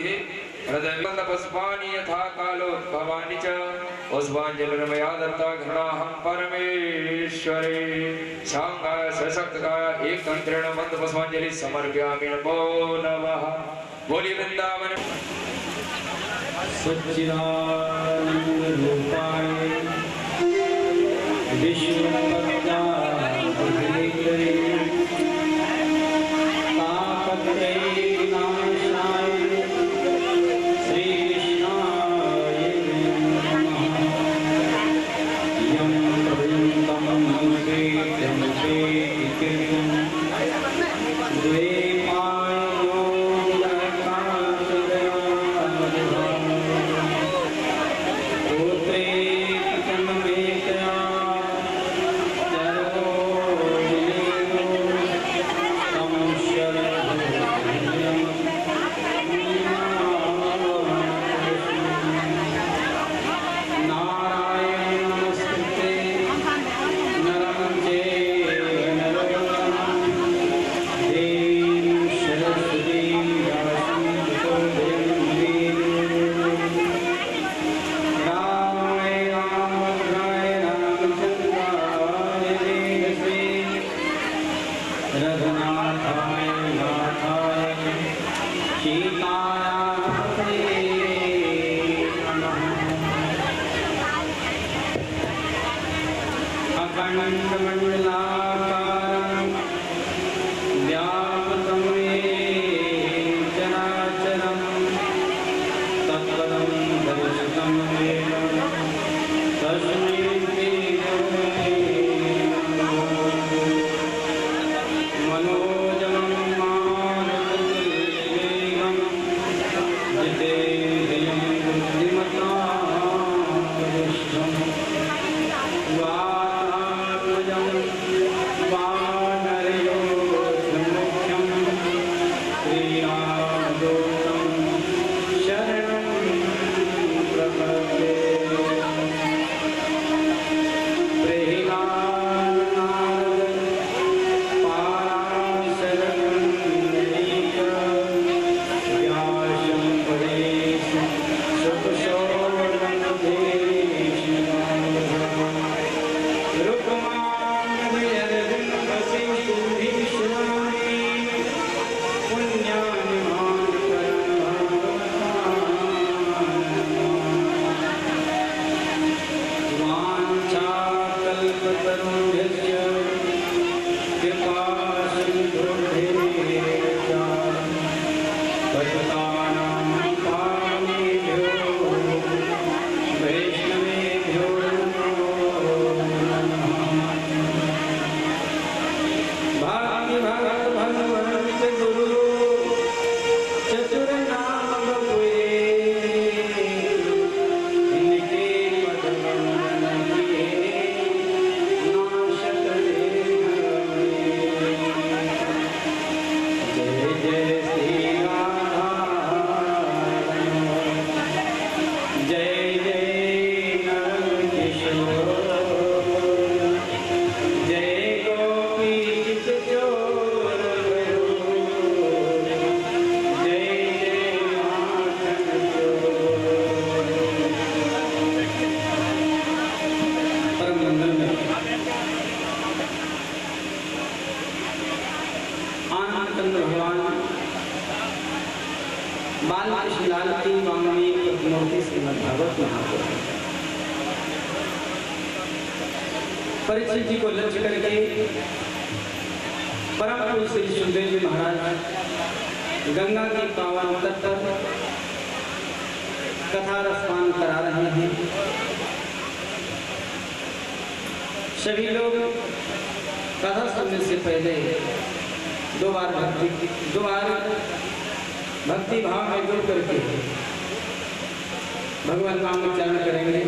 हृदयबंधपुष्पाणि यथा कालोद्भवानि च पुष्पाञ्जलिर्मया दत्ता घृणाहं परमेश्वरे सांगाय सशक्तकाय एकतंत्रेण मंत्रपुष्पाञ्जलि समर्पयामि नमो नमः। बोलिए वृंदावन सच्चिदानंद रूपाय विष्णुपदाय तापत्रयविनाशाय श्रीकृष्णाय नमः। यं पर्यन्तं नमस्ते द्वे परीक्षित जी को लक्ष्य करके परम पुरुष श्री सुखदेव जी महाराज गंगा के पावन तट पर कथा रसपान करा रहे हैं। सभी लोग कथा सुनने से पहले दो बार भक्ति भाव में जुड़ करके भगवान नाम उच्चारण करेंगे।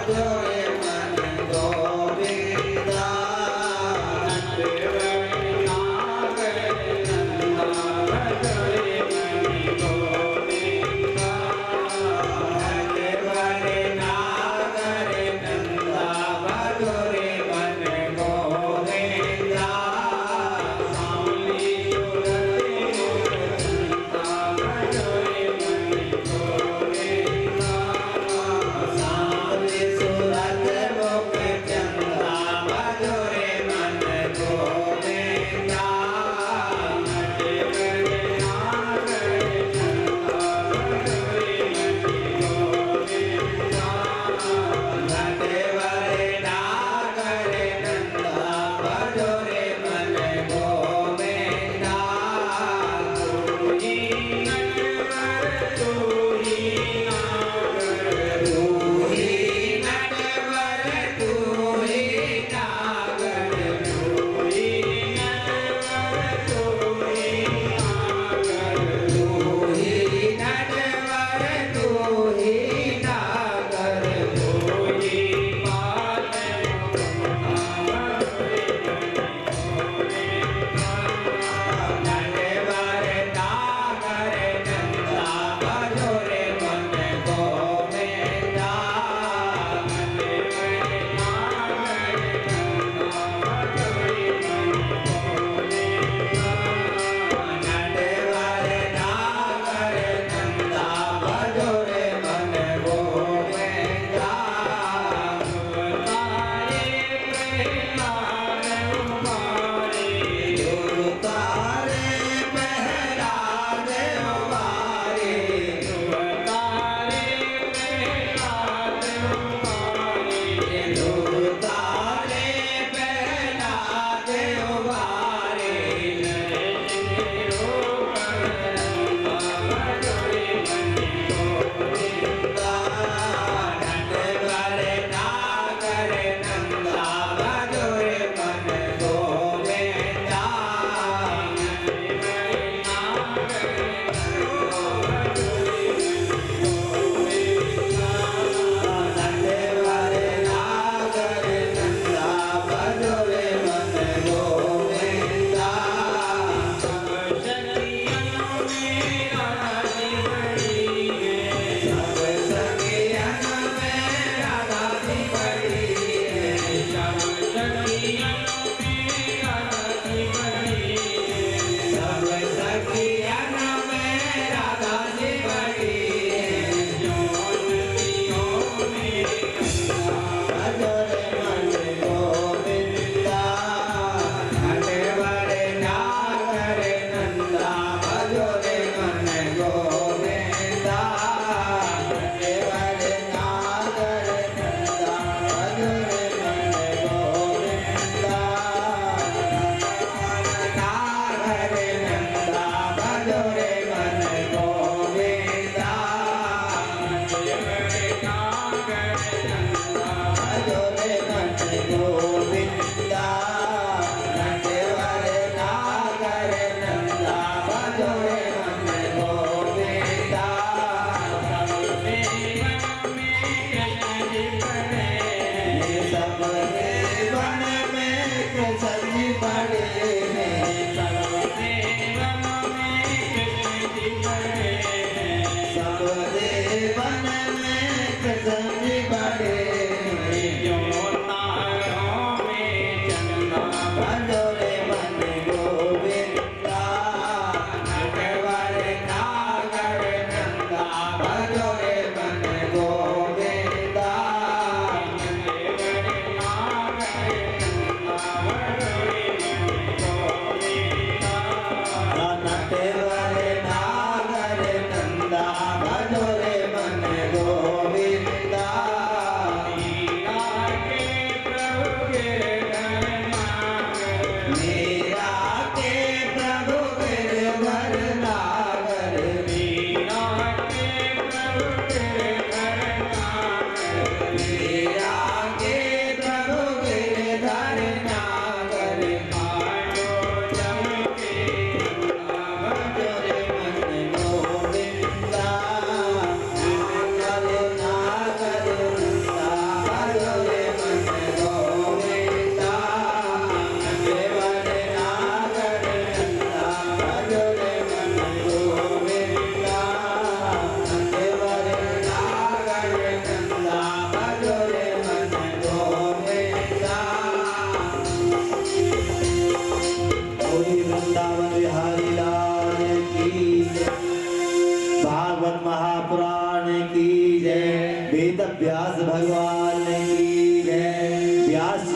Joy.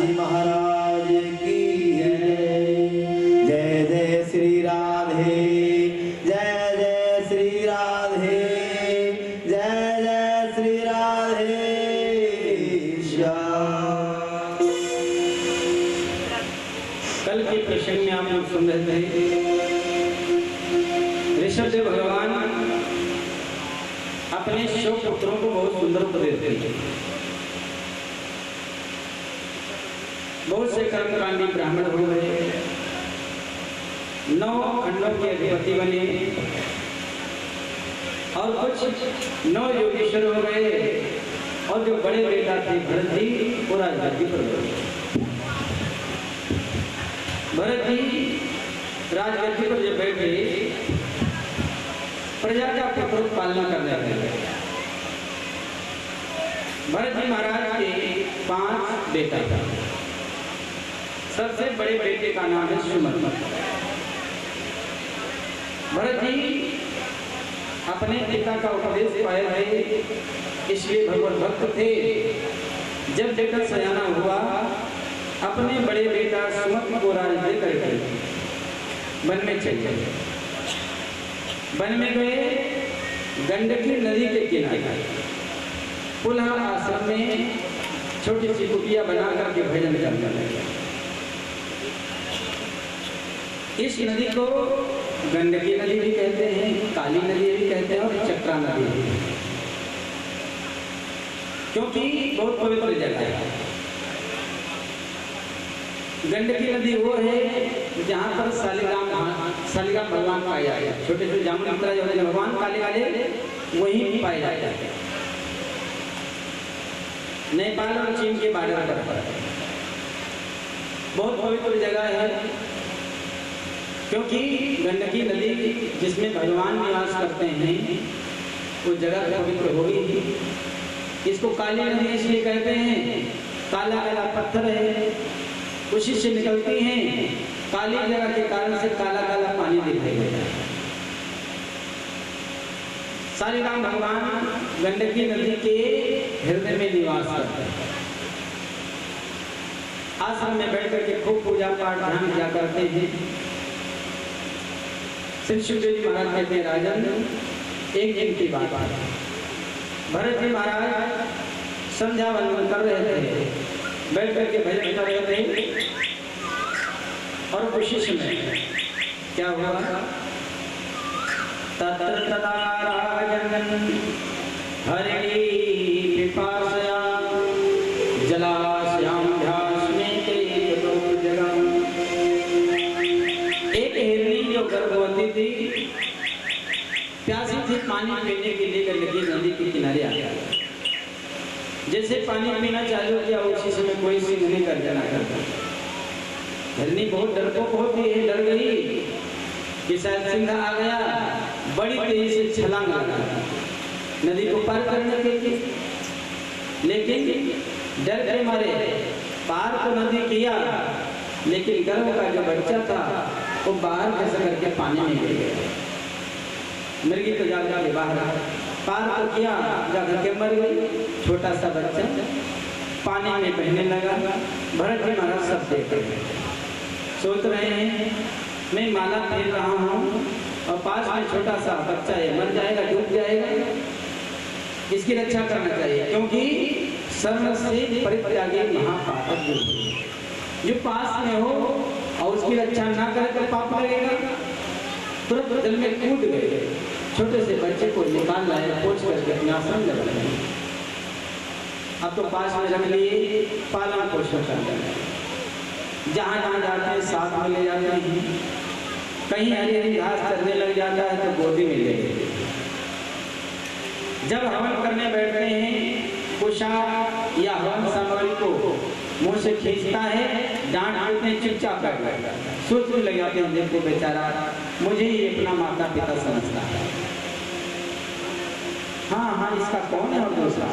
जी महाराज की जय। जय जय श्री राधे, जय जय श्री राधे, जय जय श्री राधे श्याम। कल के प्रसंग में आप लोग सुन रहे थे, ऋषभदेव भगवान अपने 100 पुत्रों को बहुत सुंदर उपदेश देते हैं। बहुत से कर्मकांडी ब्राह्मण हो गए, 9 खंडों के अधिपति बने और कुछ 9 योगेश्वर हो गए, और जो बड़े बेटा थे भरत जी वो राजगद्दी पर बैठे। भरत जी राजगद्दी पर जब बैठे, प्रजा का पुत्र पालना करने लगे। भरत जी महाराज के 5 बेटा था। सबसे बड़े बेटे का नाम है सुमंत। भरत जी अपने पिता का उपदेश पाए थे, इसलिए भगवत भक्त थे। जब बेटा सयाना हुआ, अपने बड़े बेटा सुमंत को राज देकर वन में चले गए। वन में गए, गंडकी नदी के किनारे पुनः आश्रम में छोटी सी कुटिया बना करके भजन करने लगे। इस नदी को गंडकी नदी भी कहते हैं, काली नदी भी कहते हैं और चक्रा नदी भी, क्योंकि बहुत पवित्र जगह है। गंडकी नदी वो है जहाँ पर शालिग्राम भगवान पाए जाते हैं। छोटे छोटे जामुन की तरह जो भगवान काले काले वहीं पाए जाते हैं। नेपाल और चीन के बॉर्डर पर बहुत पवित्र जगह है, क्योंकि गंडकी नदी जिसमें भगवान निवास करते हैं वो जगह पवित्र होगी। इसको काली नदी इसलिए कहते हैं, काला काला पत्थर है, उसी से निकलती हैं। काली जगह के कारण से काला काला पानी दिखाई देता है। शालिग्राम भगवान गंडकी नदी के हृदय में निवास करते हैं। आश्रम में बैठ करके खूब पूजा पाठ ध्यान किया करते हैं। श्री सुखदेव जी महाराज कहते हैं, राजन एक दिन की बात है, भरत जी महाराज संध्या वंदन कर रहे थे, बैठ करके भजन कर रहे थे, और उसी समय क्या हुआ, तत्र तदा राजन हरि पिपासया जलास्याम ध्यास्मेते ततो जगम। एक हिरनी जो गर्भवती थी, प्यासी थी, पानी पीने के लिए गंडकी नदी के किनारे आ गया। जैसे पानी पीना चालू किया, उसी समय कोई सिंह नहीं गर्जना करता। हिरनी बहुत डरपोक होती है, डर गई कि शायद सिंह आ गया, बड़ी तेजी से छलांग लगा नदी को पार करने के लिए। लेकिन डर के मारे पार तो नदी किया, लेकिन गर्भ का जो बच्चा था वो बाहर कैसे करके पानी में गिर गया। मृगी तो जाकर के बाहर पार तो किया, जाकर के मर गई। छोटा सा बच्चा पानी में बहने लगा। भरत जी महाराज सब देख रहे हैं, सोच रहे हैं मैं माला फेर रहा हूँ और पास में छोटा सा बच्चा है, मर जाएगा, डूब जाएगा, इसकी रक्षा करना चाहिए, क्योंकि शरण से परित्यागी महापातक जो पास में हो और उसकी रक्षा ना करे तो पाप लगेगा। तुरंत जल में कूद गए, छोटे से बच्चे को निकाल लाए, पोंछ करके अपने आश्रम में रख लिया। अब तो पास में रख लिए, पालन पोषण कर लिया। जहाँ जहाँ जाते हैं साथ में ले जाते हैं, कहीं हरी हरी घास चरने लग जाता है तो गोदी में ले लेते हैं। जब हवन करने बैठते हैं, कुशा या हवन सामग्री को मुंह से खींचता है, डांट देते हैं, चुपचाप बैठ जाता है। सोचने लग जाते हैं, देखो बेचारा मुझे ही अपना माता पिता समझता है। हाँ हाँ, इसका कौन है और दूसरा,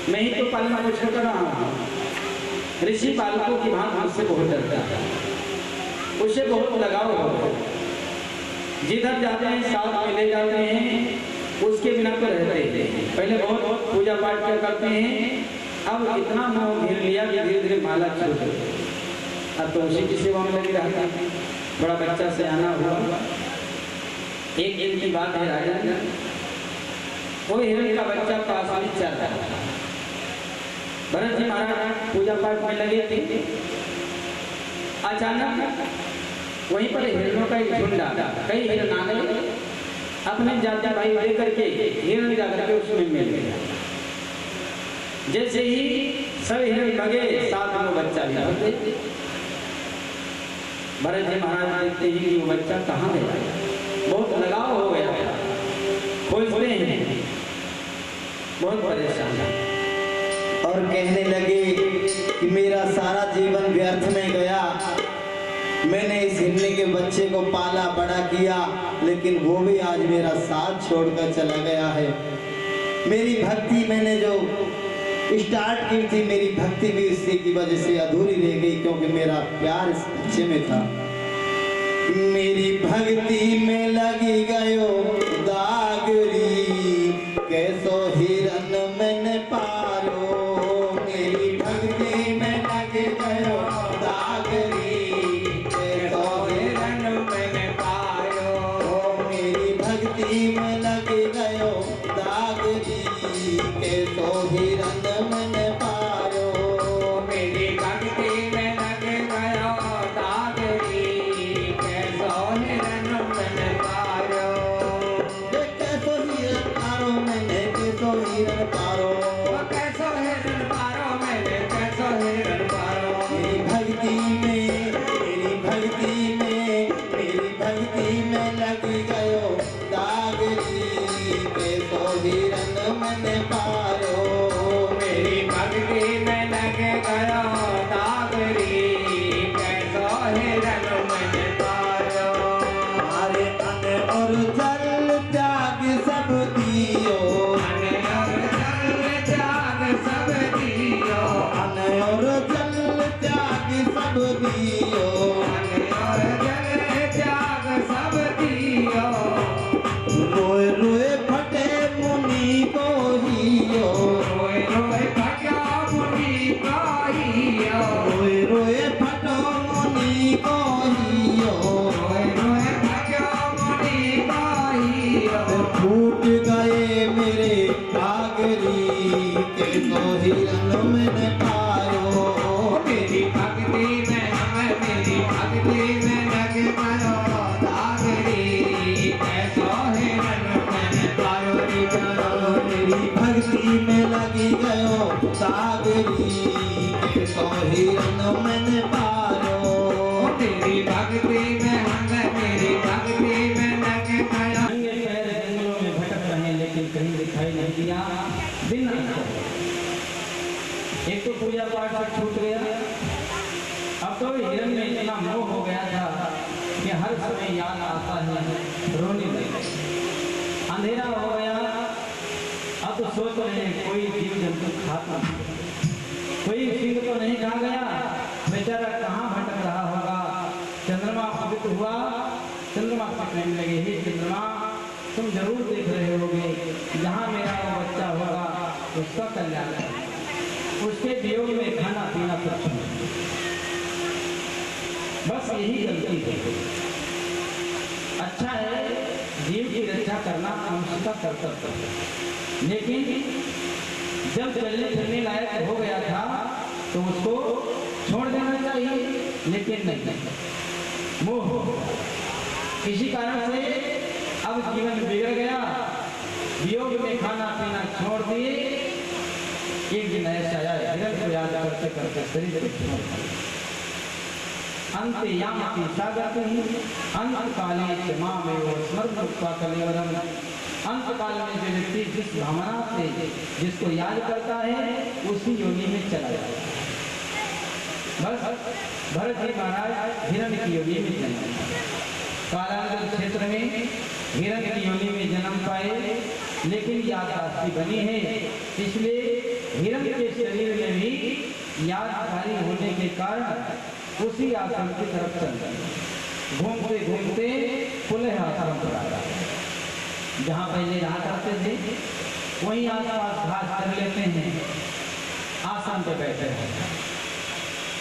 मैं ही तो पालना पोषण कर रहा हूँ। ऋषि बालकों की भांति मुझसे बहुत डरता है, उससे बहुत लगाव हो। जिधर जाते हैं साथ में ले जाते हैं, उसके बिना तो रहते हैं। पहले बहुत पूजा पाठ क्या करते हैं, अब इतना मोह घेर लिया कि धीरे धीरे माला छूट गई। अब तो उसी की सेवा में लगी रहा था। बड़ा बच्चा से आना हुआ। एक दिन की बात है राजन, वो हिरण का बच्चा पास में चल रहा था। भरत जी महाराज पूजा पाठ में लगे थे। अचानक वहीं पर हिरणों का एक झुंड आ गया। कई हिरण आ गए, अपने जाति भाई लेकर के हिरण जाकर के उसमें मिल गया। जैसे ही सब हिरण लगे, साथ में बच्चा भी भग गए। भरत जी महाराज देखते हैं कि वो बच्चा कहाँ गया। बहुत लगाव हो गया, खोजते हैं, बहुत परेशान है। और कहने लगे कि मेरा सारा जीवन व्यर्थ में गया। मैंने इस हिरनी के बच्चे को पाला बड़ा किया, लेकिन वो भी आज मेरा साथ छोड़कर चला गया है। मेरी भक्ति मैंने जो स्टार्ट की थी, मेरी भक्ति भी इसी की वजह से अधूरी रह गई, क्योंकि मेरा प्यार इस बच्चे में था। मेरी भक्ति में लगी गयो दागरी, कैसो हिरन मैंने पालो। मेरी भक्ति में लगी गयो दागरी, कैसो हिरन मैंने पालो। मेरी भक्ति में लगी गयो दागरी, कैसो हिरन मैंने पालो। मेरी भक्ति में लगी गयो दागरी, कैसो हिरन मैंने पालो। कैसो हिरन पारो मैंने, कैसो हिरन पारो, कैसो हिरन पारो मैंने, कैसो हिरन पारो। मेरी भक्ति में, मेरी भक्ति में, मेरी भक्ति में लगी गयो दागरी, कैसो हिरन मैंने पारो। मेरी भक्ति में लगे गयो दागरी, कैसो हिरन मैंने पारो। अरे अन्न और जल त्याग सब दियो, अन्न और जल त्याग सब दियो, अन्न और जल त्याग सब दियो, अन्न और जल त्याग सब दियो। रोए रोए फटे मुनि को हियो, रोए रोए फटा मुनि को हियो, रोए रोए फटो मुनि को हियो, रोए रोए फटो मुनि को हियो। फूट गए मेरे आगरी, कैसो हिरन मैंने पायो। मेरी भक्ति में हमें, मेरी भक्ति में लगे गयो दागरी, कैसो हिरन मैंने पायो। मेरी भक्ति में लगी गयो दागरी, कैसो हिरन मैंने पायो। मेरी भक्ति में हमें, मेरी भक्ति में लगे गयो। नंगे पैर जंगलों में भटक रहे, लेकिन कहीं दिखाई नहीं दिया। दिन एक तो पूजा पाठ से छूट गया। अब तो हिरन में इतना मोह हो गया था कि हर समय याद आता है, रोने लगे। अंधेरा हो गया। अब तो सोच रहे हैं कोई जीव जंतु खाता, कोई सिंह तो नहीं खा गया, बेचारा कहाँ भटक रहा होगा। चंद्रमा पवित्र हुआ। चंद्रमा से कहने लगे, हे चंद्रमा, तुम जरूर देख रहे होगे, जहाँ मेरा वो बच्चा होगा उसका कल्याण करें, उसके वियोग में खाना पीना सब छोड़। बस यही गलती है। अच्छा है जीव की रक्षा करना मनुष्य का कर्तव्य है, लेकिन जब चलने फिरने लायक हो गया था तो उसको छोड़ देना चाहिए, लेकिन नहीं, मोह। इसी कारण से अब जीवन बिगड़ गया। वियोग में खाना पीना छोड़ दिए। एक दिन ऐसा आया, हिरन को याद करते करते शरीर को छोड़ दिया। अंत यामति सागर कहीं, अंत काले च मामेव स्मृत्वा कलेवरम। अंत काल में जो व्यक्ति जिस भावना से जिसको याद करता है, उसी योनि में चला जाता है। बस भरत जी महाराज हिरन की योनि में जन्म पाए। कालांतर क्षेत्र में हिरन की योनि में जन्म पाए, लेकिन याददाश्ती बनी है, इसलिए हिरन के शरीर में भी यादकारी होने के कारण उसी आश्रम की तरफ चल गए। घूमते घूमते पुनः आश्रम पर आया। जहाँ पहले रहा करते थे वहीं आसपास घास कर लेते हैं। आसन पे बैठे हैं,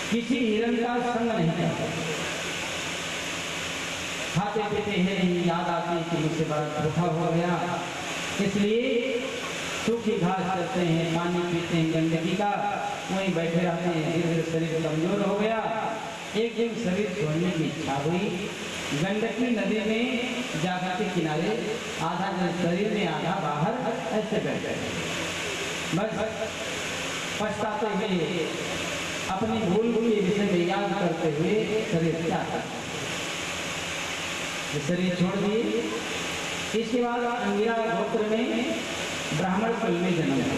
किसी हिरण का संग नहीं करते, खाते पीते हैं नहीं, याद आती कि मुझसे बड़ा धोखा हो गया, इसलिए सूखी घास करते हैं, पानी पीते हैं गंदगी का, वहीं बैठे रहते हैं। धीरे धीरे शरीर कमजोर हो गया। एक दिन शरीर छोड़ने की इच्छा हुई, गंडकी नदी में जाकर के किनारे आधा शरीर में आधा बाहर ऐसे बैठ गए। बस पछताते हुए अपनी भूल के विषय में याद करते हुए शरीर त्याग, शरीर छोड़ दिए। इसके बाद अंगिरा गोत्र में ब्राह्मण कुल में जन्म हो,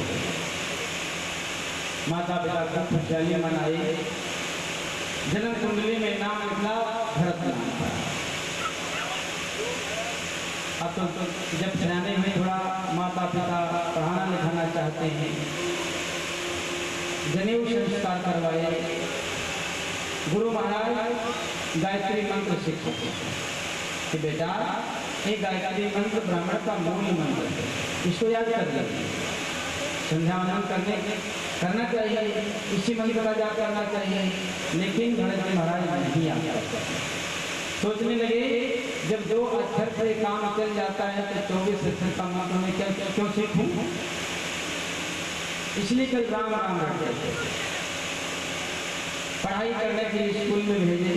माता पिता को खुशहाली मनाए, जन्म कुंडली में नाम निकला भरत नाम था। अब तो जब सियाने में थोड़ा माता पिता पढ़ाना लिखाना चाहते हैं, जनेऊ संस्कार करवाए, गुरु महाराज गायत्री मंत्र सिखाते कि बेटा ये गायत्री मंत्र ब्राह्मण का मूल मंत्र है, इसको याद कर ले, संध्यावंदन करना चाहिए, इसी मंत्र का जाप करना चाहिए। लेकिन भरत जी महाराज नहीं आता, सोचने लगे जब 2 अक्षर से काम चल जाता है तो 24 अक्षर का मंत्र में क्यों सीखूं, इसलिए कल राम राम रखते थे। पढ़ाई करने के लिए स्कूल में भेजे,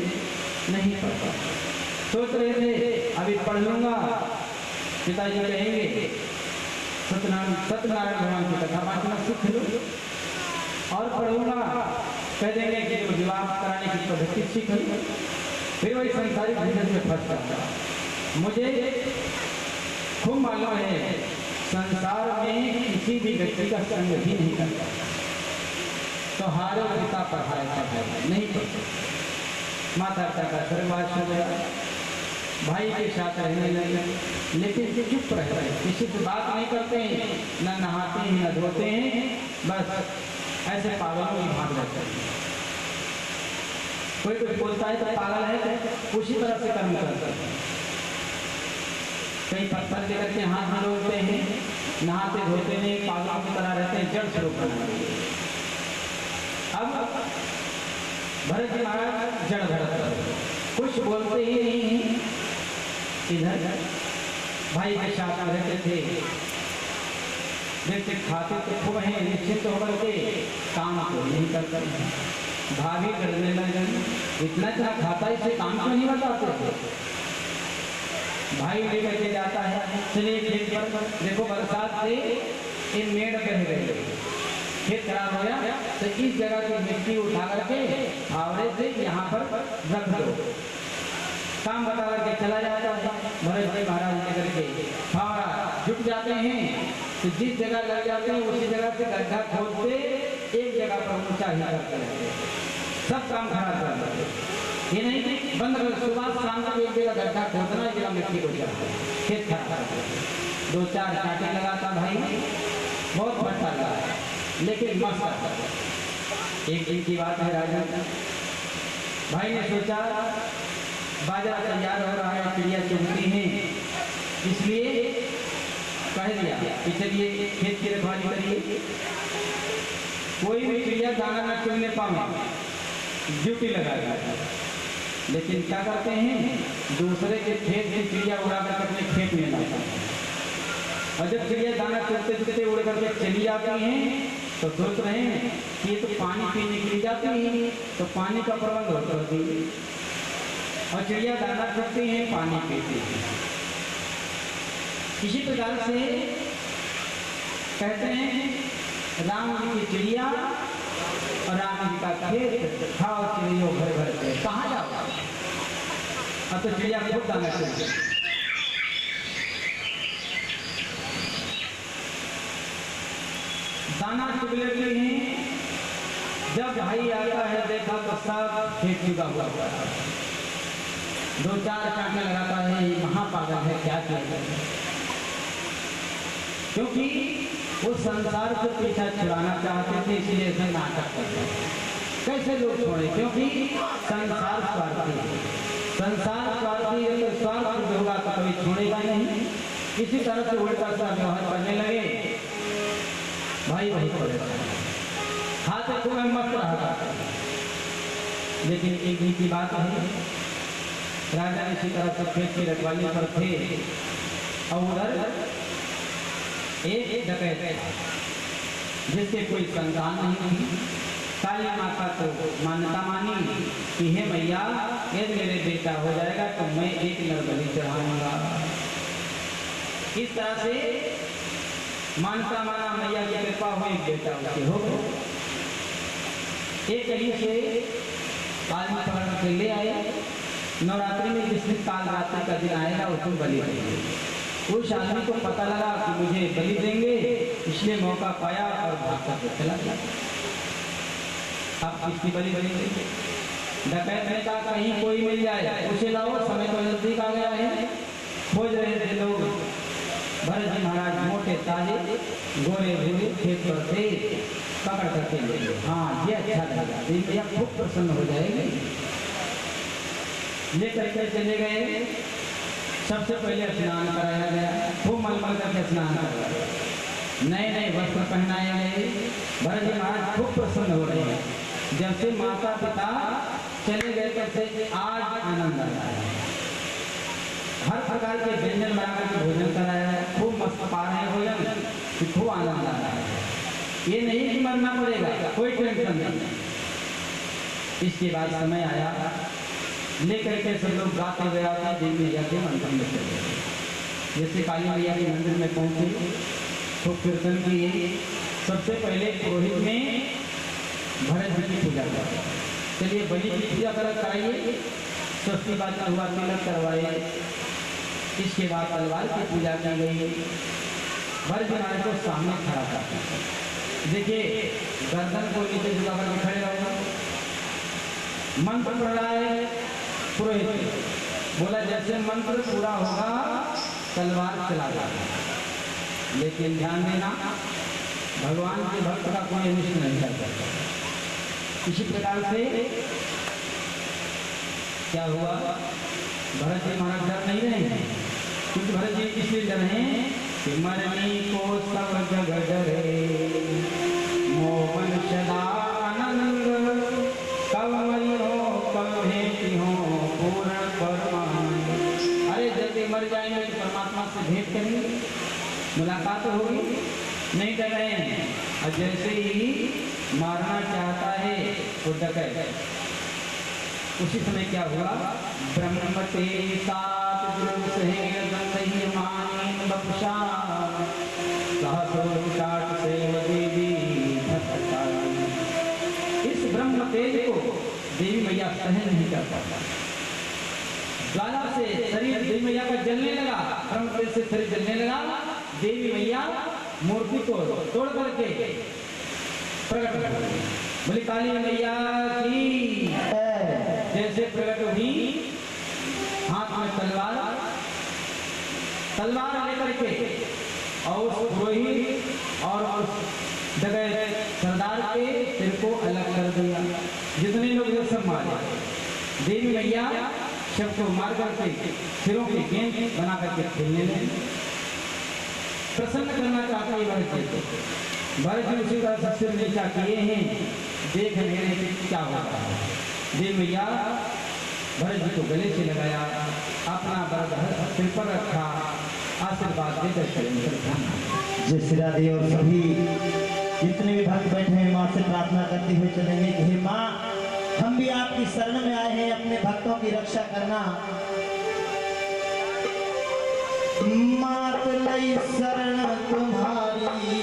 नहीं पढ़ता, सोच रहे थे अभी पढ़ लूंगा, पिताजी कहेंगे सत्यनारायण भगवान की कथा बांटना सीख लो, और पढ़ूंगा कह देंगे कि विवाह कराने की पद्धति सीख लो, फिर वही संसारिक जीवन में फंस जाता। मुझे खूब मालूम है संसार में किसी भी व्यक्ति का संग भी नहीं करता, तो हारे पिता पढ़ाए नहीं पढ़ते, माता पिता का स्वर्गवास हो गया, भाई के साथ रहने लगे, लेकिन चुप रह रहे, किसी से बात नहीं करते हैं, न नहाते हैं न धोते हैं, बस ऐसे पागलों की भाग रहते हैं। कोई कोई बोलता है तो पागल है, उसी तरह से कर्म करते हैं। कई पत्थर लेकर के हाथ में रोकते हैं, नहाते धोते नहीं, पागलों की तरह रहते हैं, जड़ स्वरूप बनाते। अब भरत जी महाराज जड़ भरत कुछ बोलते ही नहीं, इधर भाई के साथ रहते थे, जैसे खाते तो खूब हैं, निश्चित होकर के काम को नहीं करते, भाभी करने लगे, इतना खाता इसे काम क्यों नहीं बताते थे। भाई लेकर के जाता है, चलिए खेत पर, देखो बरसात से ये मेड़ बह गए, खेत खराब हो गया, तो इस जगह की मिट्टी उठा करके फावड़े से यहाँ पर रख दो, काम बता करके चला जाता है। भरत जी महाराज लेकर के फावड़ा झुक जाते हैं, तो जिस जगह लग जाते हैं उसी जगह से गड्ढा खोदते, एक जगह पर ऊंचा ही करते रहते, सब काम खराब कर देते। ये नहीं बंद कर, सुबह शाम को एक जगह गड्ढा खोदना, एक जगह मिट्टी को चढ़ाते, खेत खराब कर देते। 2-4 कांटे लगाता भाई, बहुत भट्टा लगा, लेकिन मस्त आता। एक दिन की बात है, राजा भाई ने सोचा बाजार तैयार हो रहा है, चिड़िया चुगती हैं, इसलिए कह दिया कि चलिए खेत की रखवाली करिए, कोई भी चिड़िया दाना न चुगने पावे, ड्यूटी लगा दिया। लेकिन क्या करते हैं, दूसरे के खेत की चिड़िया उड़ा कर अपने खेत में लाते हैं, और जब चिड़िया दाना चुगते चुगते उड़ करके चली जाती हैं तो सोच रहे हैं कि ये तो पानी पीने के लिए जाती है, तो पानी का प्रबंध होता है, और चिड़िया दाना चुगती हैं, पानी पीती हैं। इसी प्रकार से कहते हैं राम जी की चिड़िया और राम जी का खेत, खाओ चिड़ियों भर भर के, कहाँ जाओ, अब तो चिड़िया खुद दाना चुगती, दाना चुग लेती हैं। जब भाई आता है देखा तो सब खेत चुगा हुआ है, 2-4 कांटे लगाता है, महापागल है, क्या किया, क्योंकि वो संसार से पीछा छुड़ाना चाहते थे, इसलिए ऐसे नाटक करते। कैसे लोग छोड़े, क्योंकि संसार स्वार्थी है, संसार स्वार्थी है, तो स्वार्थ होगा तो कभी छोड़ेगा नहीं। इसी तरह से उल्टा सा व्यवहार करने लगे, भाई वही पड़ेगा। खाते खूब मस्त रहा था। लेकिन एक दिन की बात है, राजा इसी तरह से खेत की रखवाली पर थे और उधर एक डकैत जिसके कोई संतान नहीं थी। काली माता को मान्यता मानी कि हे मैया, यदि मेरे बेटा हो जाएगा तो मैं एक नर बलि चढ़ाऊंगा। इस तरह से मान्यता माना, मैया की कृपा हुई, बेटा उसे हो गया। एक कहीं से आदमी पकड़ के ले आए। नवरात्रि में जिस दिन काल रात्रि का दिन आएगा उस दिन बलि देंगे। उस आदमी को पता लगा कि मुझे बलि देंगे, इसलिए मौका पाया और भाग कर चला गया। अब किसकी बलि देंगे? डकैत ने कहा कहीं कोई मिल जाए उसे लाओ, समय तो नजदीक आ गया है। खोज रहे थे लोग। भरत जी महाराज मोटे ताजे गोरे भूरे खेत पर थे, पकड़ करके ले गए। हाँ, ये अच्छा लगा, देविया खूब प्रसन्न हो जाएगी। लेकर के चले गए। सबसे पहले स्नान कराया गया, खूब मलमल करके स्नान कराया, नए नए वस्त्र पहनाए गए। भरत जी महाराज खूब प्रसन्न हो रहे हैं। जब से माता पिता चले गए तब से आज आनंद आया है। हर प्रकार के व्यंजन बनाकर के भोजन कराया है, खूब मस्त पा रहे हैं भोजन, खूब आनंद आ रहा है। ये नहीं कि मरना पड़ेगा, कोई टेंशन नहीं। इसके बाद समय आया, लेकर के सब लोग गाते हुए आते देवी मैया के मंदिर में चले गए। जैसे काली मैया के मंदिर में पहुंचे तो कीर्तन किए। सबसे पहले पुरोहित में भरत जी की पूजा करा। चलिए बलि की पूजा कराइए, स्वस्ति बाजा हुआ, तिलक करवाए। इसके बाद तलवार की पूजा की गई। भरत जी महाराज को सामने खड़ा करता, देखिए गर्दन को नीचे झुका करके खड़े रहो। मंत्र पढ़ रहा है पुरोहित, बोला जैसे मंत्र पूरा होगा तलवार चला जाएगा। लेकिन ध्यान देना, भगवान के भक्त का कोई अनिष्ट नहीं कर सकता। इसी प्रकार से क्या हुआ, भरत जी महाराज डर नहीं रहे हैं, क्योंकि भरत जी इसलिए डर हैं कि मरनी को सब जग डरे, मोहन सदा आनंद, कब मरी हो कब भेंटी हो पूर्ण परमानंद। अरे जल्दी मर जाएंगे तो परमात्मा से भेंट करेंगे, मुलाकात होगी, नहीं कर रहे हैं। और जैसे ही मारना चाहता है वो डकैत, उसी समय क्या हुआ, ब्रह्म तेरी सात जुलूस है गंधही मानी बपुषा, सहस्रों काट से देवी भटका। इस ब्रह्म तेज को देवी मैया सहन नहीं कर पाता। ज्वाला से शरीर देवी मैया का जलने लगा, ब्रह्म तेज से शरीर जलने लगा। देवी मैया मूर्ति को तोड़ करके प्रकट कर गई। बोली काली मैया की जैसे प्रकट हुई, हाथ में तलवार लेकर के और उस पुरोहित और उस डकैत सरदार के सिर को अलग कर दिया। जितने लोग इधर सब मारे, देवी मैया सबको मार करके सिरों की गेंद बना करके खेलने लगे। प्रसन्न करना चाहता है भरत जी को। भरत जी उसी तरह से सिर नीचा किए हैं, देख लेने से क्या होता है। देवी मैया भरत जी को गले से लगाया, अपना वरद सिर पर रखा, आशीर्वाद देकर जय श्री राधे। और सभी जितने भी भक्त बैठे हैं माँ से प्रार्थना करते हुए चलेंगे कि हे माँ, हम भी आपकी शरण में आए हैं अपने भक्तों की रक्षा करना। मात लई शरण तुम्हारी,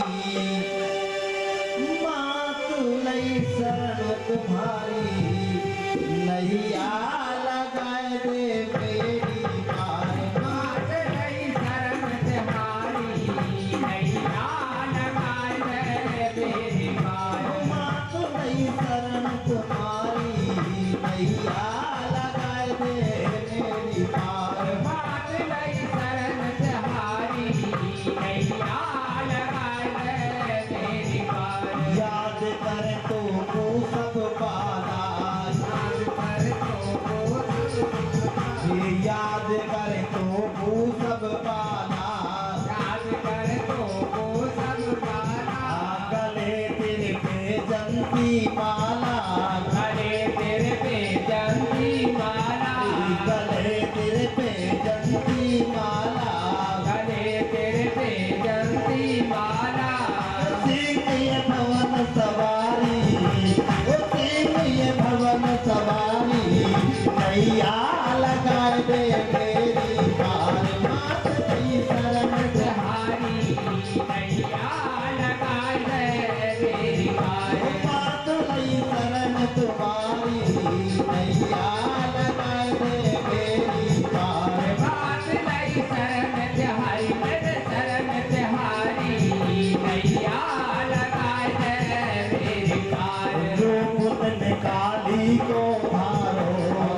मात लई शरण तुम्हारी, नैया लगाए दे मेरी पार। मात लई शरण तुम्हारी, नैया लगाए दे मेरी पार। मात लई शरण तुम्हारी, नैया लगाए दे मेरी पार। मात लई शरण तुम्हारी, नैया लगाए दे मेरी पार। याद कर तो सब पाला, माला, गले तेरे पे जंती माला, गले तेरे पे जंती माला, गले तेरे पे जंती माला। सिंह ये भवन सवारी, ओ सिंह ये भवन सवारी, नैया लगाए दे मेरी पार, मात की शरण हारी नैया लगा दे मेरी पार, मात की शरण तुम्हारी, नैया लगाए दे मेरी पार। बात नहीं शरण तिहारी, मेरे शरण तिहारी, नैया लगा दे मेरी पार। रूप तन काली को धारो,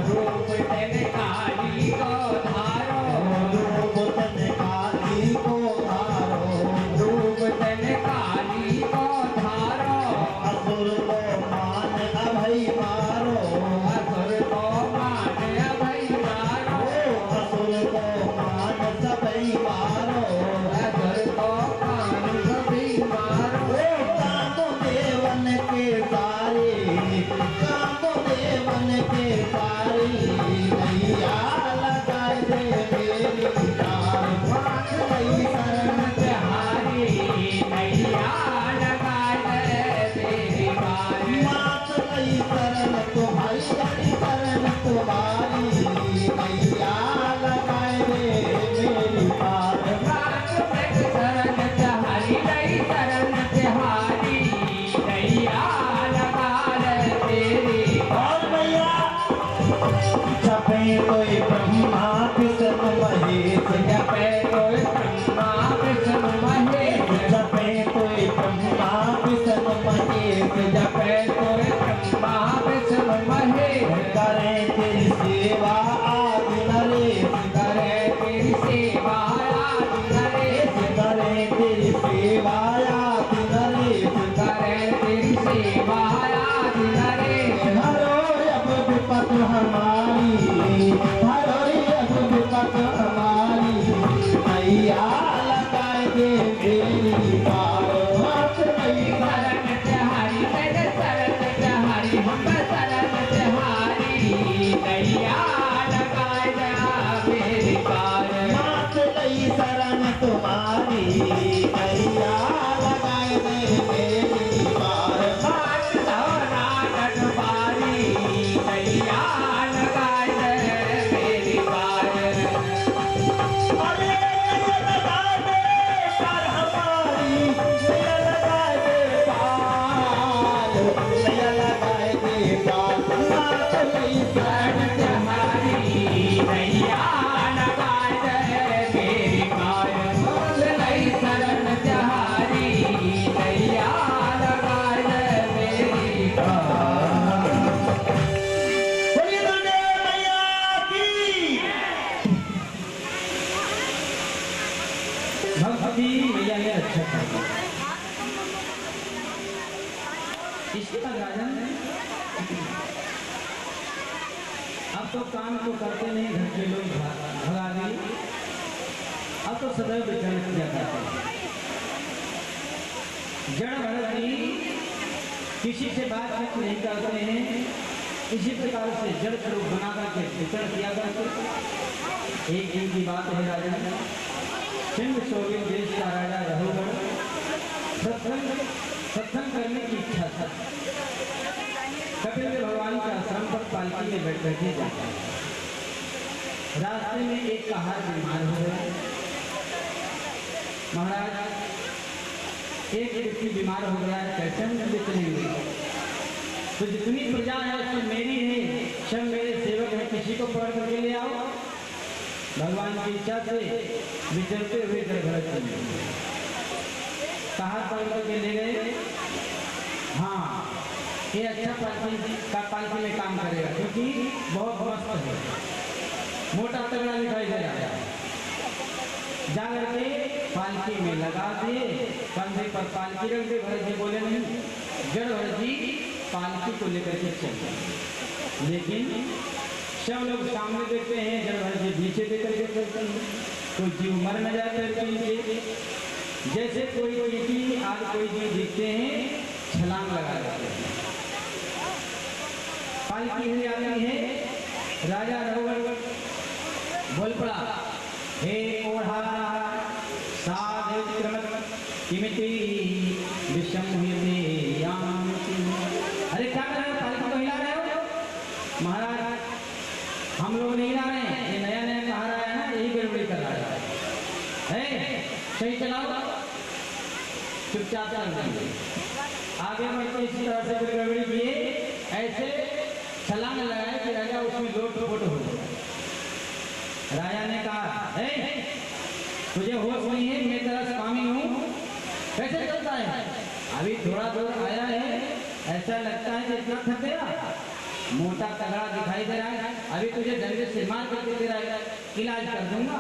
रूप तेरे काली को धारो, रूप तन काली को धारो, रूप तेरे काली को धारो। असुर को मान अभय मारो, असुर को मान अभय मारो, असुर को मान सबई मारो, असुर को मान सभी मारो। कामो देवन के सारे, कामो देवन के सारे, नैया लगाए दे मेरी पार, मात लई शरण तिहारी नैया लगा दे मेरी पार। मात लई शरण तुम्हारी, शरण तुम्हारी, नैया लगाए दे मेरी पार। बात में शरण तिहारी, नई शरण तिहारी, नैया लगा दे मेरी और भैया जपे कोई ब्रह्मा विष्णु महेश, जपे कोई ब्रह्मा विष्णु महेश, जपे कोई ब्रह्मा विष्णु महेश, जपे कोई ब्रह्मा विष्णु महेश, करे तेरी सेवा आदि नरेश, करे तेरी सेवा आदि नरेश, करे तेरी सेवा आदि नरेश, करे तेरी सेवा आदि नरेश। हरो अब विपत हमारी, हरो अब विपत हमारी, नैया लगाए दे मेरी पार, मात नहीं शरण तिहारी, मेरे शरण तिहारी, हम शरण तिहारी, नैया लगा दे मेरी पार। मात नहीं शरण तुम्हारी, नैया लगाए दे मेरी पार। बात धोरा डडबारी, नैया लगा दे मेरी पार। अरे नैया लगाए दे पार हमारी, नैया लगाए दे पार, नैया लगाए दे पार, मात नहीं शरण तिहारी, नैया लगा दे मेरी पार। लई शरण तिहारी, नैया लगा दे मेरी पार। बोलिए दुर्गे मैया की। भक्ति मैया ने अच्छा किया। इसके बाद राजन अब तो काम तो करते नहीं, घर के लोग भगा दिए, अब तो सदैव विचार किया जाता है। जड़ भरत जी किसी से बातचीत नहीं करते हैं, इसी प्रकार से जड़ स्वरूप बना करके विचरण किया करते। एक दिन की बात है राजन, सिंध सोविन देश का राजा रघुगण सत्संग करने की इच्छा था। कपिल देव भगवान के आश्रम पर पालकी में बैठे जाता है। रास्ते में एक कहार बीमार हो गया। महाराज एक व्यक्ति बीमार हो गया है, कैसे हम जल्दी चलेंगे? तो जितनी प्रजा है सब मेरी है, सब मेरे सेवक हैं, किसी को पकड़ करके ले आओ। भगवान की इच्छा से विचरते हुए घर भरत चले। कहार पकड़ करके ले गए। हाँ, ये अच्छा पालकी में काम करेगा, क्योंकि बहुत मस्त है, मोटा तगड़ा दिखाई दे रहा है। जा करके पालकी में लगा दिए, कंधे पर पालकी रख दे। भरत जी बोले नहीं, जड़ भरत जी पालकी को लेकर के चलते। लेकिन सब लोग सामने देखते हैं, जड़ भरत जी पीछे देकर के चलते हैं। कोई जीव मर न जाता है पीछे, जैसे कोई चीटी आज कोई जीव दिखते हैं छलांग लगा देते हैं। पालकी हुई आती है। राजा रघुवर बोल पड़ा, हे ओढ़ा साधु क्रमत किमिति विषम्यते यामति। अरे क्या कर रहे हो, पालकी तो हिला रहे हो? महाराज हम लोग नहीं हिला रहे हैं, ये नया नया सहारा है ना, यही गड़बड़ी कर रहा है। सही चलाओ, चुपचाप चल देंगे। आगे बढ़ते इसी तरह से फिर गड़बड़ी किए, ऐसे छलांग लगाए कि राजा उसमें लोट पोट हो गया। राजा ने कहा, तुझे होश नहीं है, मैं तेरा स्वामी हूँ, कैसे चलता है? अभी थोड़ा दूर आया है, ऐसा लगता है कि इतना थक गया, मोटा तगड़ा दिखाई दे रहा है, अभी तुझे डंडे से मार करके तेरा इलाज कर दूंगा।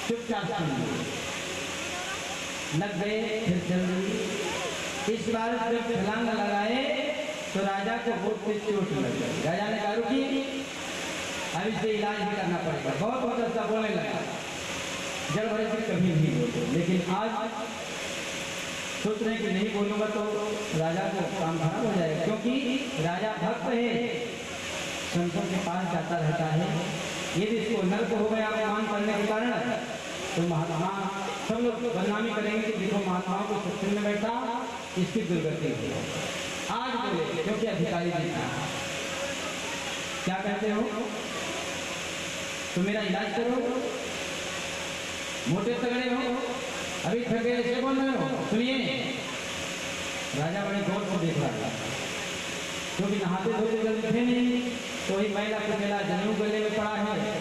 चुपचाप लग गए, फिर चल रही। इस बार जब छलांग लगाए तो राजा को बहुत तेज चोट लग गई। राजा ने कहा रुकिए, अब इसे इलाज भी करना पड़ेगा। बहुत अच्छा बोलने लगा, जड़ भरे से कभी नहीं बोलते, लेकिन आज सोच रहे कि नहीं बोलूंगा तो राजा को काम खराब हो जाएगा, क्योंकि राजा भक्त है, संतों के पास जाता रहता है। यदि इसको नर्क हो गया अपमान करने के कारण तो महात्मा सब लोग बदनामी करेंगे कि देखो महात्माओं को सत्संग में बैठा, इसकी दुर्गति हुई। आज बोले क्योंकि अधिकारी जीता। क्या कहते हो, तो मेरा इलाज करो, मोटे तगड़े हो, अभी थके ऐसे बोल रहे हो। सुनिए, राजा बड़े गौर से देख रहा था, क्योंकि नहाते धोते जल्दी थे नहीं, तो वही महिला को मिला, जनेऊ गले में पड़ा है,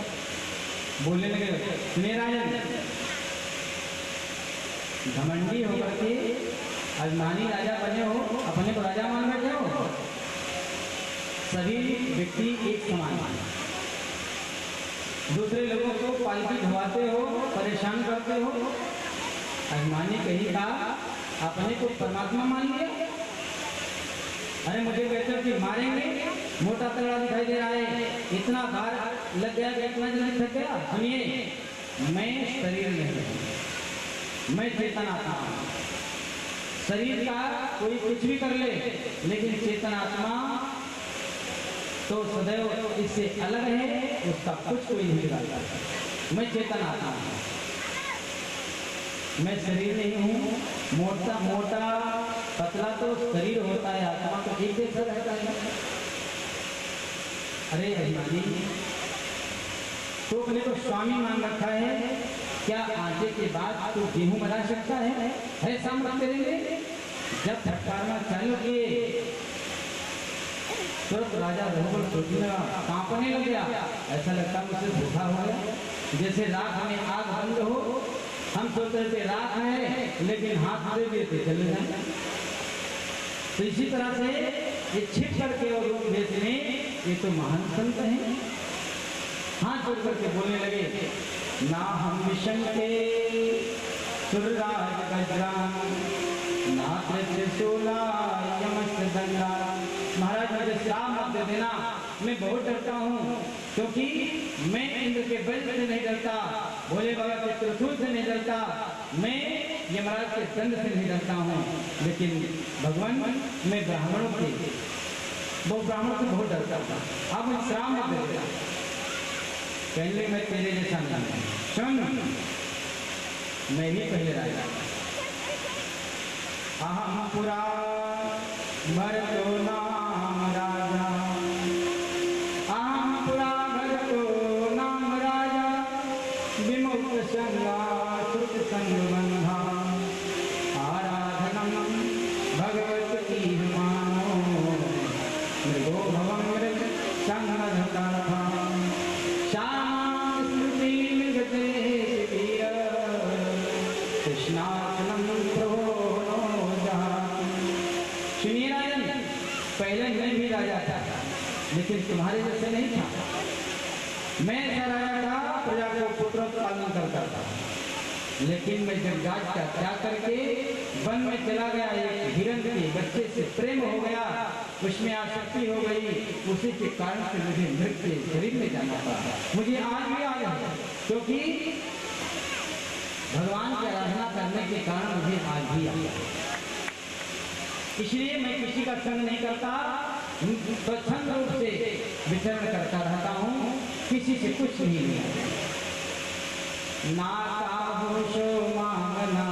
बोलने लगे, सुनिए राजन, घमंडी होकर के अभिमानी राजा बने हो, अपने को राजा मान बैठे हो। सभी व्यक्ति एक समान है, दूसरे लोगों को पालकी धुआते हो, परेशान करते हो। अभिमानी कहीं का अपने को परमात्मा मान लिया। अरे मुझे कहते हो कि मारेंगे, मोटा तगड़ा दिखाई दे रहा है, इतना भार लग गया कि इतना जल्दी थक गया। सुनिए, मैं शरीर नहीं हूं, मैं चेतन आत्मा हूं। शरीर का कोई कुछ भी कर ले, लेकिन चेतन आत्मा तो सदैव इससे अलग है, उसका कुछ कोई नहीं बिगाड़ता। मैं चेतन आत्मा हूं, मैं शरीर नहीं हूँ। मोटा मोटा पतला तो शरीर होता है, आत्मा तो एक जैसा रहता है। अरे अभिमानी, तो अपने को स्वामी मान रखा है, क्या आगे के बाद तो गेहूं बना सकता है सामने तेरे? जब फटकारना चालू किए तुरंत राजा रघुवर सोचने लगा, कांपने लग गया, ऐसा लगता मुझसे धोखा हो गया, जैसे राख में आग बंद हो। हम सोचते थे राख है, लेकिन हाथ दे दिए थे चले जाए। तो इसी तरह से ये छिप करके और रूप बेचने, ये तो महान संत हैं। हाथ जोड़ करके बोलने लगे, ना हम विषम के सुरराज गजरा, ना त्रिशूला यमस दंडा। महाराज मुझे श्राप मत दे देना, मैं बहुत डरता हूँ, क्योंकि मैं इंद्र के बल से नहीं डरता, भोले बाबा के त्रिशूल से नहीं डरता, मैं यमराज के दंड से नहीं डरता हूँ, लेकिन भगवान मैं ब्राह्मणों के वो ब्राह्मणों से बहुत डरता था। अब मुझे श्राप मत दे देना, पहले मैं तेरे जैसा नहीं, सुन मैं ही पहले राजा। अहम पुरा भरतो नाम राजा, अहम पुरा भरतो नाम राजा, विमुक्त संगा सुख संग बंधा, आराधनम भगवत की मानो, मृगो भवम मृग संगधता था, श्याम स्मृति मृगते वीर, कृष्णाचलम प्रभो पहले मैं भी राजा था, लेकिन तुम्हारे जैसे नहीं था। मैं ऐसा राजा था, प्रजा को पुत्रों का पालन करता था, लेकिन मैं जब राज का त्याग करके वन में चला गया, एक हिरण के बच्चे से प्रेम हो गया, उसमें आसक्ति हो गई, उसी के कारण से मुझे मृग के शरीर में जाना पड़ा। मुझे आज भी याद है, क्योंकि भगवान की आराधना करने के कारण मुझे आज भी याद है। इसलिए मैं किसी का संग नहीं करता, स्वच्छंद रूप से विचरण करता रहता हूँ, किसी से कुछ नहीं लिया। ना काहू सो मांगना,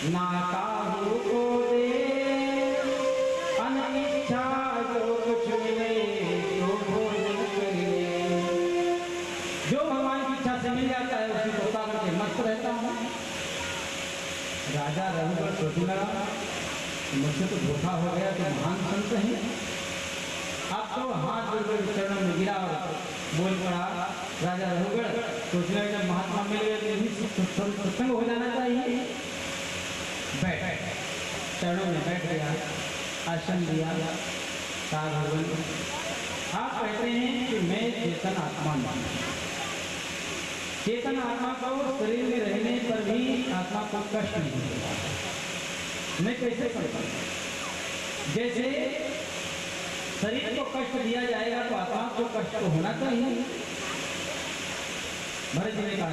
ना काहू को दे, अनिच्छा जो कुछ मिले तो भोजन कर ले। जो भगवान की इच्छा से मिल जाता है उसी को पा करके मस्त रहता हूँ। राजा रघुवर सोचने लगा, मुझसे तो धोखा हो गया, तो महान संत हैं। अब तो हाथ जोड़कर चरणों में गिरा और बोल पड़ा। राजा रघुवर सोचने लगा, जब महात्मा मिल गए तो इन्हीं सत्संग हो जाना चाहिए। बैठ, चरणों में बैठ गया, आसन दिया। आप कहते हैं कि मैं चेतन आत्मा हूँ। चेतन आत्मा को शरीर में रहने पर भी आत्मा को कष्ट नहीं होता। मैं कैसे करता हूँ? जैसे शरीर को कष्ट दिया जाएगा तो आत्मा को कष्ट तो होना चाहिए। भरत जी ने कहा,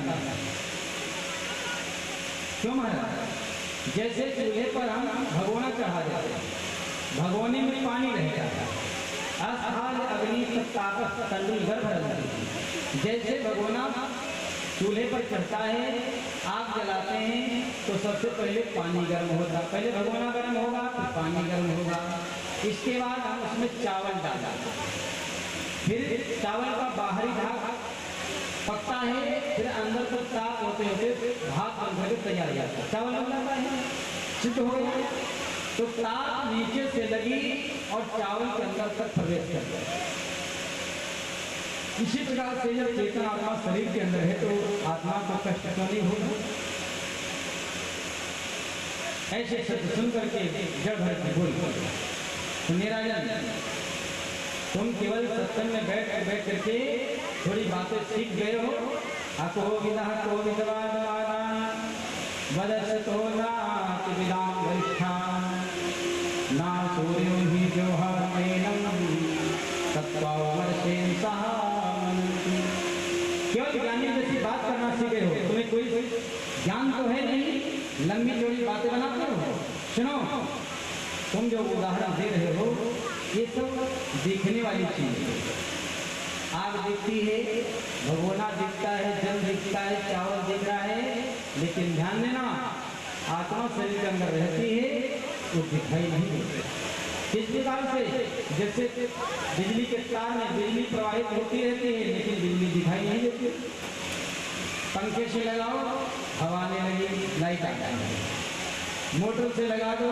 क्यों महाराज? जैसे चूल्हे पर हम भगोना चढ़ा देते हैं, भगोने में पानी रहता है, असहाल अग्नि तापस तंडुल गर्भ रहती। जैसे भगोना चूल्हे पर चढ़ता है, आग जलाते हैं तो सबसे पहले पानी गर्म होता है। पहले भगोना गर्म होगा, फिर पानी गर्म होगा। इसके बाद हम उसमें चावल डालते हैं, फिर चावल का बाहरी भाग पकता है, फिर अंदर को ताप होते होते भात बन करके तैयार हो जाता है, चावल बन जाता है, सिद्ध हो गया। तो ताप नीचे से लगी और चावल के अंदर तक प्रवेश कर गया। इसी प्रकार से जब चेतन आत्मा शरीर के अंदर है तो आत्मा को कष्ट तो नहीं होगा। ऐसे शब्द सुन करके जड़ भरत ने बोल, सुनिए राजन, तुम केवल सत्संग में बैठ करके थोड़ी बातें सीख गए हो। अको विदा को विद्वान वदसतो नाति विदाम वरिष्ठा ना सूर्यो ही जोहमेनम तत्वावर्षेण सह। केवल ज्ञानी जैसी बात करना सीखे हो, तुम्हें कोई ज्ञान तो है नहीं, लंबी चौड़ी बातें बनाते हो। सुनो, तुम जो उदाहरण दे रहे हो ये सब देखने वाली चीज है। आग दिखती है, भगोना दिखता है, जल दिखता है, चावल दिख रहा है, लेकिन ध्यान देना आत्मा शरीर के अंदर रहती है वो दिखाई नहीं देती। इस प्रकार से जैसे बिजली के तार में बिजली प्रवाहित होती रहती है लेकिन बिजली दिखाई नहीं देती। पंखे से लगाओ हवा आने लगी, लाइट आ जाएगी। मोटर से लगा दो,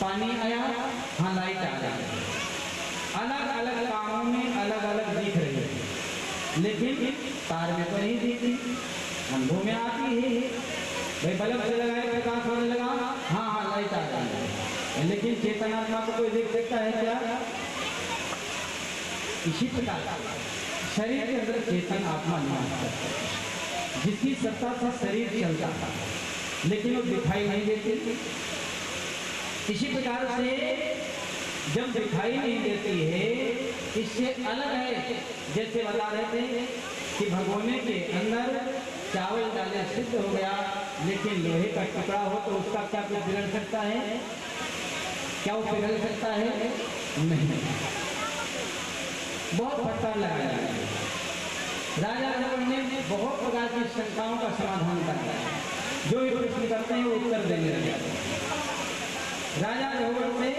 पानी आया, हाँ लाइट आ जाएगी। अलग अलग कामों में अलग अलग दिख रही है, लेकिन तार में तो नहीं दिखती, अनुभव में आती है। भाई बल्ब से लगाए प्रकाश होने लगा, हाँ हाँ लाइट आ जाएगी, लेकिन चेतन आत्मा को कोई देख सकता है क्या? इसी प्रकार शरीर के अंदर चेतन आत्मा निवास करता है, जिसकी सत्ता से शरीर चलता था लेकिन वो दिखाई नहीं देती। इसी प्रकार से जब दिखाई नहीं देती है, इससे अलग है। जैसे बता रहे थे कि भगोने के अंदर चावल डाले सिद्ध हो गया, लेकिन लोहे का टुकड़ा हो तो उसका क्या कुछ बिगड़ सकता है? क्या वो पिघल सकता है? नहीं। बहुत फटकार लगाया है। राजा रघुवर ने बहुत प्रकार की शंकाओं का समाधान करता है। जो भी प्रश्न करते हैं वो उत्तर देने लगे। राजा रघुवर से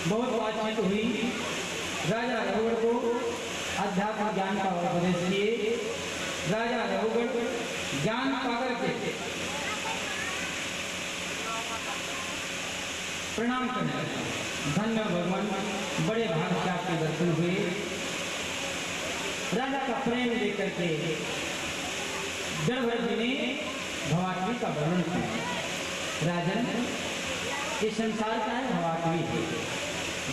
बहुत बातचीत हुई। राजा रघुवर को अध्यात्म ज्ञान का उपदेश किए। राजा रघुवर ज्ञान पाकर के प्रणाम करने लगे। धन्य भगवान, बड़े भाग से आपके दर्शन हुए। राजा का प्रेम लेकर के जड़भरत जी ने भवाटवी का वर्णन किया। राजन, ये संसार का है, भवाटवी है।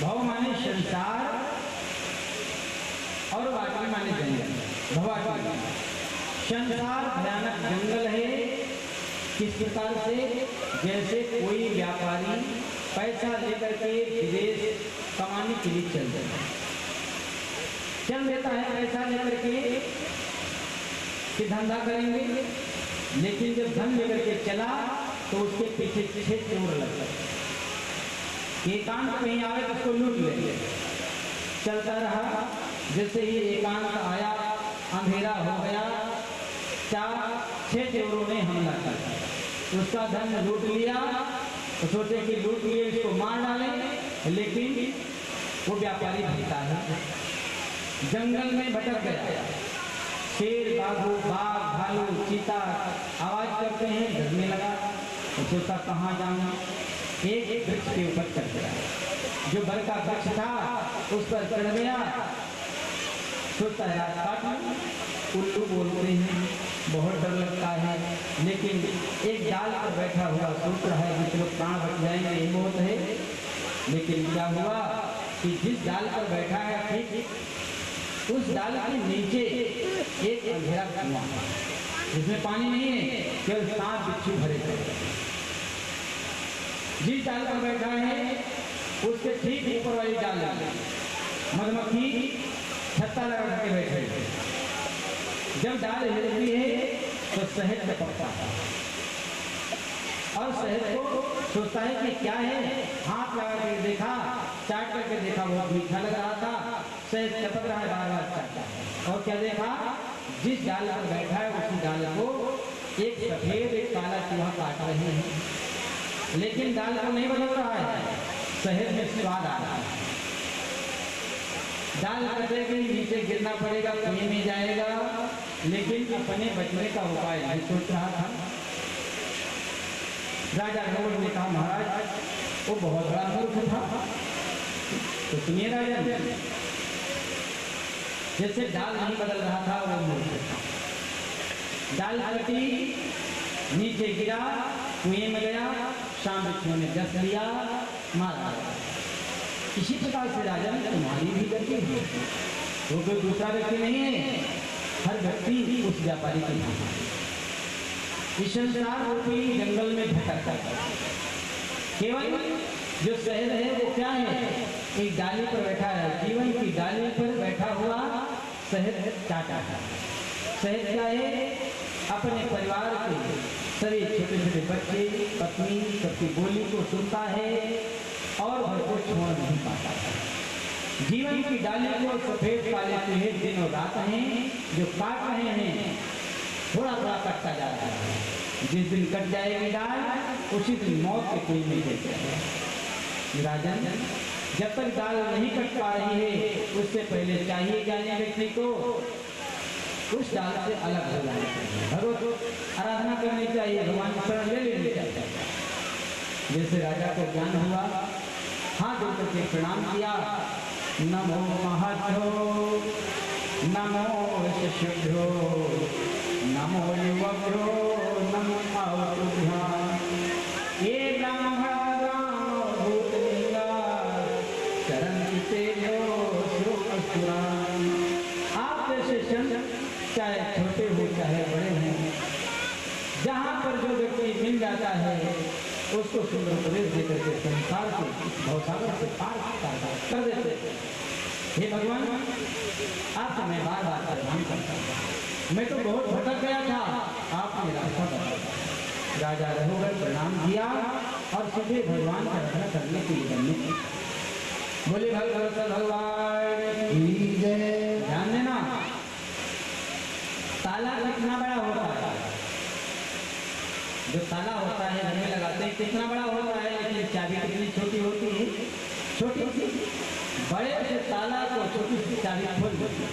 भव माने संसार और वाटवी माने जंगल। भवाटवी संसार भयानक जंगल है। किस प्रकार से? जैसे कोई व्यापारी पैसा लेकर के विदेश कमाने के लिए चल देता है पैसा लेकर के कि धंधा करेंगे, लेकिन जब धन लेकर के चला तो उसके पीछे 6 चोर लग गए। एकांत कहीं आवे तो उसको लूट ले। चलता रहा, जैसे ही एकांत आया, अंधेरा हो गया, 4-6 चोरों ने हमला किया, उसका धन लूट लिया। तो सोचे कि लूट लिए इसको मार डालें, लेकिन वो व्यापारी भटका है, जंगल में भटक गया। शेर, बाघ, भालू, चीता आवाज करते हैं, डरने लगा। तो सोचा कहाँ जाऊँ, एक वृक्ष के ऊपर चढ़ गया। जो बर का वृक्ष था उस पर चढ़ गया, सोचता है रात काट लूं। उल्लू बोलते हैं, बहुत डर लगता है, लेकिन एक डाल पर बैठा हुआ सोच रहा है कि चलो प्राण बच जाएंगे, ये बहुत है। लेकिन क्या हुआ कि जिस डाल पर बैठा है ठीक उस डाल के नीचे एक अंधेरा कुआं, जिसमें पानी नहीं है, केवल सांप बिच्छू भरे थे। जिस डाल पर बैठा है उसके ठीक ऊपर वाली डाल मधुमक्खी छत्ता लगा के बैठे। जब डाल हिलती है तो शहद टपकता है, और शहद को सोचता है कि क्या है, हाथ लगा के देखा, चाट करके देखा, बहुत मीठा लग रहा था, शहद टपक रहा है, बार बार चाटता है। और क्या देखा, जिस डाल पर बैठा है उसी डाल को एक सफेद एक काला चूहा काट रहे हैं, लेकिन डाल को नहीं बदल रहा है, शहद में स्वाद आ रहा है। डाल कटे के नीचे गिरना पड़ेगा, कुएं में जाएगा, लेकिन अपने बचने का उपाय नहीं सोच रहा था। राजा रघुवर ने कहा, महाराज वो बहुत बड़ा मूर्ख था। तो सुनिए राजा, जैसे डाल नहीं बदल रहा था वो मूर्ख था। डाल कटी, नीचे गिरा, कुएं में गया, शाम बिच्छू ने डस लिया, मारा। इसी प्रकार से राजा ने तुम्हारी भी गति है, वो कोई दूसरा व्यक्ति नहीं है, हर व्यक्ति उस व्यापारी के नाम है। इस संसार रूपी जंगल में भटकता है, केवल जो शहद है वो क्या है, एक डाली पर बैठा है, जीवन की डाली पर बैठा हुआ शहद चाटा है। शहद क्या है, अपने परिवार के सभी छोटे छोटे बच्चे, पत्नी, सबकी बोली को सुनता है और भरपूर छोड़ नहीं पाता है। जीवन की डाली को सफेद काले चूहे दिन और रात हैं जो काट रहे हैं, थोड़ा थोड़ा कटता जा रहा है। जिस दिन कट जाएगी डाल, उसी दिन मौत के कुएं में गिर जाएगा। राजन, जब तक डाल नहीं कट पा रही है, उससे पहले चाहिए ज्ञानी व्यक्ति को उस डाल से अलग हो जाना चाहिए, भगवत आराधना करनी चाहिए, भगवान की शरण ले लेनी चाहिए। जैसे राजा को ज्ञान हुआ, हाथ जोड़ करके प्रणाम किया, नमो महतो, नमो शिष्यो, नमो युवभ्यो, नमो तुभ्याम। ये ब्राह्मण भूतलिंगा चरण तेजो सुरान। आप जैसे संत, चाहे छोटे हो चाहे बड़े हों, जहाँ पर जो व्यक्ति मिल जाता है उसको सुंदर उपदेश देकर के संसार को भवसागर से पार कर देते हैं। हे भगवान, आपसे मैं बार बार प्रणाम करता हूँ, मैं तो बहुत भटक गया था, आपने रास्ता बताया। राजा रघुवर प्रणाम किया और सीधे भगवान का आराधना करने के लिए बनने बोले, भगवत भगवान की जय। ध्यान देना, ताला कितना बड़ा होता है, जो ताला होता है घर में लगाते हैं कितना बड़ा होता है, लेकिन चाबी कितनी छोटी होती है, छोटी सी। बड़े से ताला को छोटी सी चाबी खोल देती है।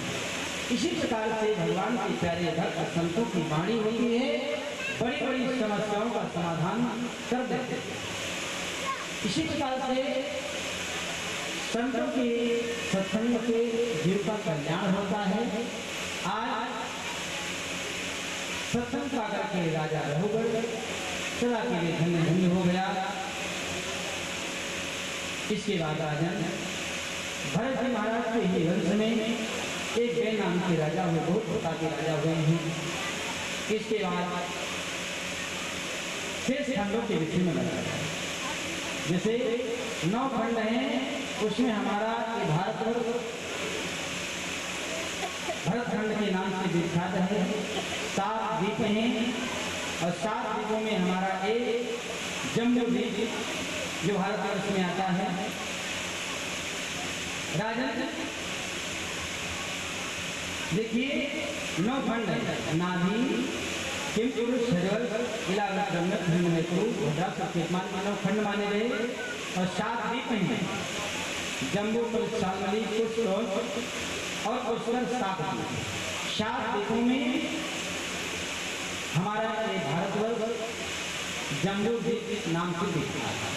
इसी प्रकार से भगवान के प्यारे भक्त संतों की वाणी होती है, बड़ी बड़ी समस्याओं का समाधान कर देते हैं। इसी प्रकार से संतों के सत्संग से जीव का कल्याण होता है। आज सत्संग पा करके राजा रघुवर सदा के लिए धन्य धन्य हो गया। इसके बाद राजन भरत जी महाराज के ही वंश में एक जय नाम के राजा हुए, बहुत प्रकार के राजा हुए हैं। इसके बाद शेष खंडों के विषय में बताया, जैसे 9 खंड हैं, उसमें हमारा भारतवर्ष भरतखंड के नाम से विख्यात है। 7 द्वीप हैं और 7 द्वीपों में हमारा एक जम्बू द्वीप जो भारतवर्ष में आता है। राजन देखिए 9 खंड है, नाभि, किम पुरुष, शरीर, इलावत, ब्रह्म, खंड में पुरुष, भद्रा, सत्यमान के 9 खंड माने गए और 7 द्वीप हैं, जम्बू, शालमली, कुश और पुष्कर, 7 द्वीपों में हमारा ये भारतवर्ष जम्बू द्वीप नाम से दिखता है।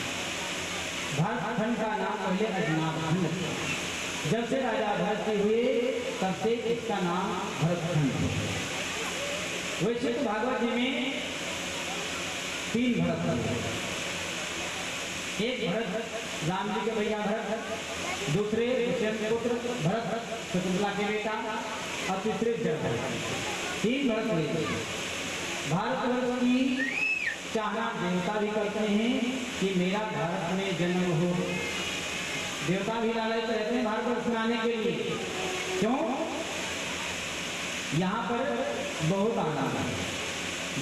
भारत खंड का नाम पहले अजनाब खंड था। जब से राजा भरत के हुए तब से इसका नाम भरत खंड है। वैसे तो भागवत जी में 3 भरत है। एक भरत राम जी के भैया भरत, दूसरे दुष्यंत पुत्र भरत शकुंतला के बेटा और तीसरे जरभरत। 3 भरत हुए। भारतवर्ष की चाहना देवता भी करते हैं कि मेरा भारत में जन्म हो। देवता भी लालच रहते हैं भारतवर्ष में आने के लिए। क्यों? यहाँ पर बहुत आनंद है।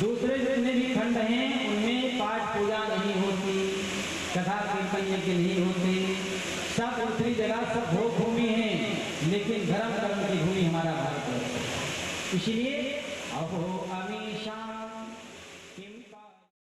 दूसरे जितने भी खंड हैं उनमें पाठ पूजा नहीं होती, कथा कीर्तन यज्ञ नहीं होते, सब दूसरी जगह सब भोग भूमि है, लेकिन धर्म कर्म की भूमि हमारा भारतवर्ष। इसलिए अहो अमीशा